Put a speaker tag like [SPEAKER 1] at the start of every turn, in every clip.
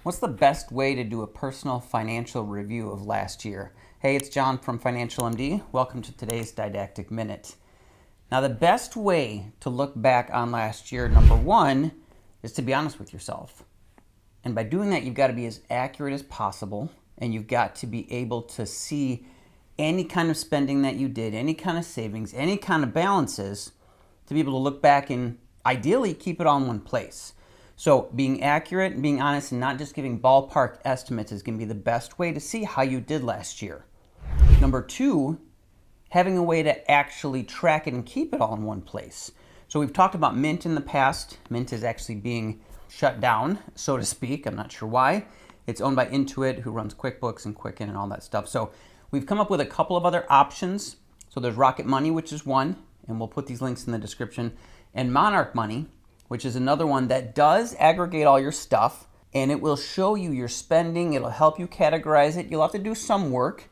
[SPEAKER 1] What's the best way to do a personal financial review of last year? Hey, it's John from Financial MD. Welcome to today's Didactic Minute. Now, the best way to look back on last year, number one, is to be honest with yourself. And by doing that, you've got to be as accurate as possible, and you've got to be able to see any kind of spending that you did, any kind of savings, any kind of balances, to be able to look back and ideally keep it all in one place. So being accurate and being honest and not just giving ballpark estimates is going to be the best way to see how you did last year. Number two, having a way to actually track it and keep it all in one place. So we've talked about Mint in the past. Mint is actually being shut down, so to speak. I'm not sure why. It's owned by Intuit, who runs QuickBooks and Quicken and all that stuff. So we've come up with a couple of other options. So there's Rocket Money, which is one, and we'll put these links in the description, and Monarch Money, which is another one that does aggregate all your stuff, and it will show you your spending. It'll help you categorize it. You'll have to do some work,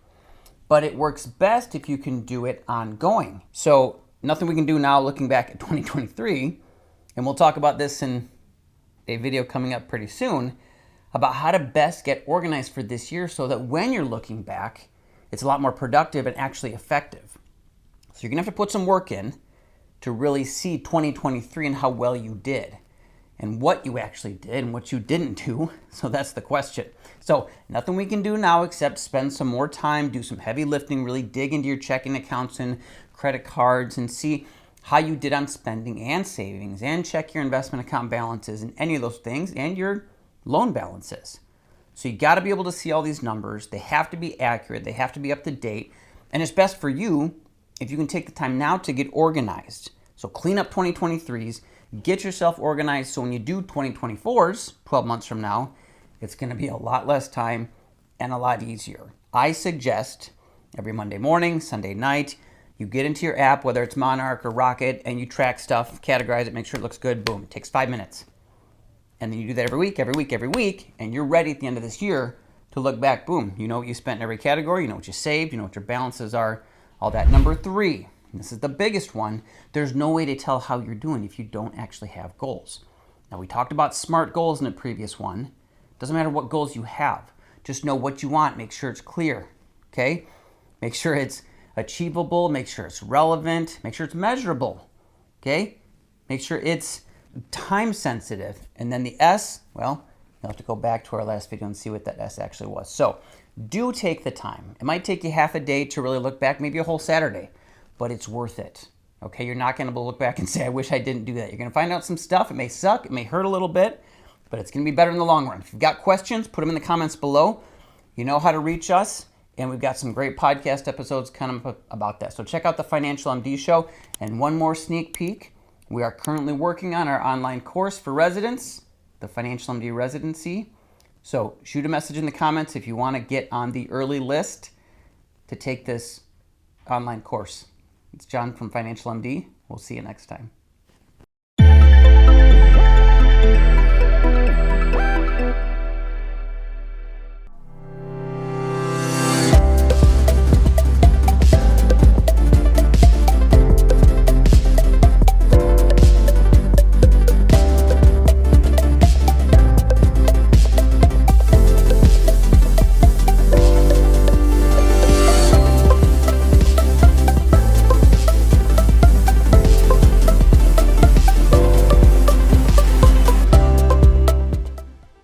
[SPEAKER 1] but it works best if you can do it ongoing. So nothing we can do now looking back at 2023, and we'll talk about this in a video coming up pretty soon, about how to best get organized for this year so that when you're looking back, it's a lot more productive and actually effective. So you're gonna have to put some work in to really see 2023 and how well you did and what you actually did and what you didn't do. So that's the question. So nothing we can do now except spend some more time, do some heavy lifting, really dig into your checking accounts and credit cards and see how you did on spending and savings, and check your investment account balances and any of those things and your loan balances. So you got to be able to see all these numbers. They have to be accurate. They have to be up to date. And it's best for you if you can take the time now to get organized. So clean up 2023s, get yourself organized, so when you do 2024s, 12 months from now, it's going to be a lot less time and a lot easier. I suggest every Monday morning, Sunday night, you get into your app, whether it's Monarch or Rocket, and you track stuff, categorize it, make sure it looks good, boom, it takes 5 minutes. And then you do that every week, and you're ready at the end of this year to look back, boom, you know what you spent in every category, you know what you saved, you know what your balances are, all that. Number three, and this is the biggest one, there's no way to tell how you're doing if you don't actually have goals. Now, we talked about SMART goals in the previous one. Doesn't matter what goals you have. Just know what you want. Make sure it's clear, okay? Make sure it's achievable. Make sure it's relevant. Make sure it's measurable, okay? Make sure it's time sensitive. And then the S, well, you'll have to go back to our last video and see what that S actually was. So do take the time. It might take you half a day to really look back, maybe a whole Saturday, but it's worth it. Okay, you're not going to look back and say, I wish I didn't do that. You're going to find out some stuff. It may suck, it may hurt a little bit, but it's going to be better in the long run. If you've got questions, put them in the comments below. You know how to reach us, and we've got some great podcast episodes kind of about that. So check out the Financial MD Show. And one more sneak peek, we are currently working on our online course for residents, the Financial MD Residency. So shoot a message in the comments if you want to get on the early list to take this online course. It's John from Financial MD. We'll see you next time.